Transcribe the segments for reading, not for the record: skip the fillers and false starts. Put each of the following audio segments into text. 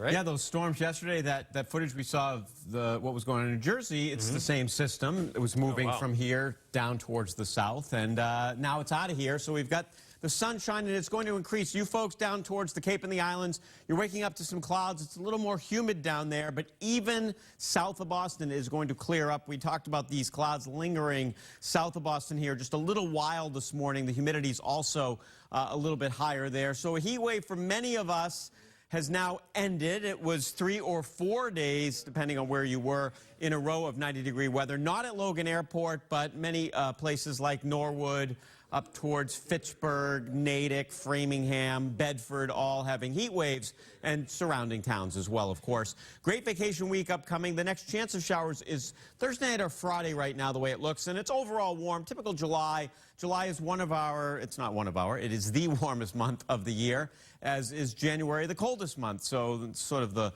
Right? Yeah, those storms yesterday, that footage we saw of what was going on in New Jersey, it's the same system. It was moving from here down towards the south, and now it's out of here. So we've got the sunshine, and it's going to increase. You folks down towards the Cape and the Islands, you're waking up to some clouds. It's a little more humid down there, but even south of Boston is going to clear up. We talked about these clouds lingering south of Boston here just a little while this morning. The humidity is also a little bit higher there. So a heat wave for many of us has now ended. It was 3 or 4 days, depending on where you were, in a row of 90-degree weather. Not at Logan Airport, but many places like Norwood, up towards Fitchburg, Natick, Framingham, Bedford, all having heat waves, and surrounding towns as well, of course. Great vacation week upcoming. The next chance of showers is Thursday night or Friday right now, the way it looks, and it's overall warm. Typical July. July is it's not one of our, it is the warmest month of the year, as is January, the coldest month. So it's sort of the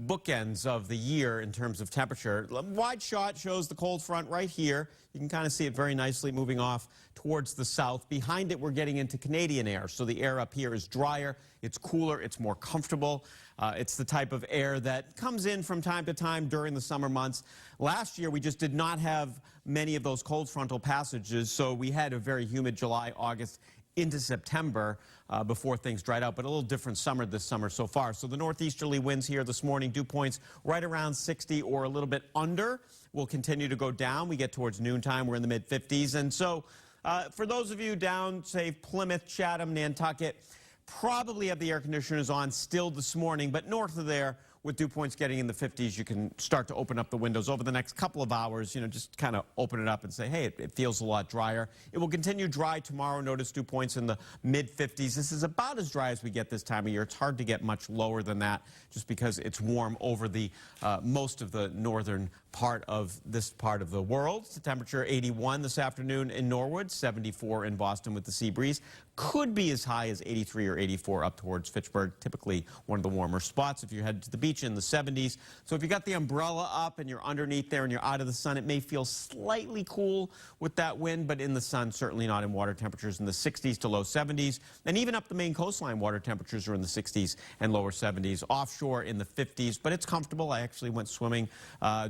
bookends of the year in terms of temperature. Wide shot shows the cold front right here. You can kind of see it very nicely moving off towards the south. Behind it, we're getting into Canadian air. So the air up here is drier, it's cooler, it's more comfortable. It's the type of air that comes in from time to time during the summer months. Last year, we just did not have many of those cold frontal passages, so we had a very humid July, August, into September before things dried out, but a little different summer this summer so far. So the northeasterly winds here this morning, dew points right around 60 or a little bit under, will continue to go down. We get towards noontime, we're in the mid-50s. And so for those of you down, say, Plymouth, Chatham, Nantucket, probably have the air conditioners on still this morning, but north of there, with dew points getting in the 50s, you can start to open up the windows over the next couple of hours, just kind of open it up and say, hey, it feels a lot drier. It will continue dry tomorrow. Notice dew points in the mid-50s. This is about as dry as we get this time of year. It's hard to get much lower than that just because it's warm over the most of the northern part of this part of the world. The temperature 81 this afternoon in Norwood, 74 in Boston with the sea breeze. Could be as high as 83 or 84 up towards Fitchburg, typically one of the warmer spots if you're headed to the beach in the 70s. So if you got the umbrella up and you're underneath there and you're out of the sun, it may feel slightly cool with that wind, but in the sun, certainly not in water temperatures in the 60s to low 70s. And even up the main coastline, water temperatures are in the 60s and lower 70s. Offshore in the 50s, but it's comfortable. I actually went swimming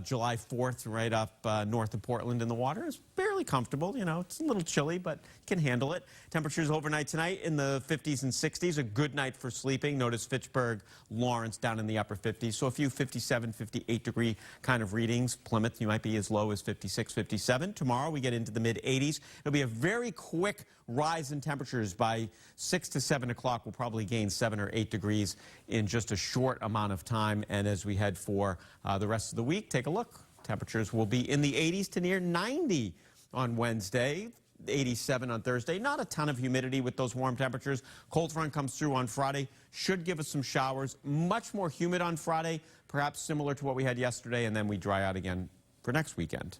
July 4th right up north of Portland in the water. It's barely comfortable. It's a little chilly, but you can handle it. Temperatures overnight tonight in the 50s and 60s. A good night for sleeping. Notice Fitchburg, Lawrence down in the upper 50s. So a few 57, 58 degree kind of readings. Plymouth, you might be as low as 56, 57. Tomorrow we get into the mid-80s. It'll be a very quick rise in temperatures. By 6 to 7 o'clock, we'll probably gain 7 or 8 degrees in just a short amount of time. And as we head for the rest of the week, take a look. Temperatures will be in the 80s to near 90 on Wednesday. 87 on Thursday. Not a ton of humidity with those warm temperatures. Cold front comes through on Friday. Should give us some showers. Much more humid on Friday, perhaps similar to what we had yesterday, and then we dry out again for next weekend.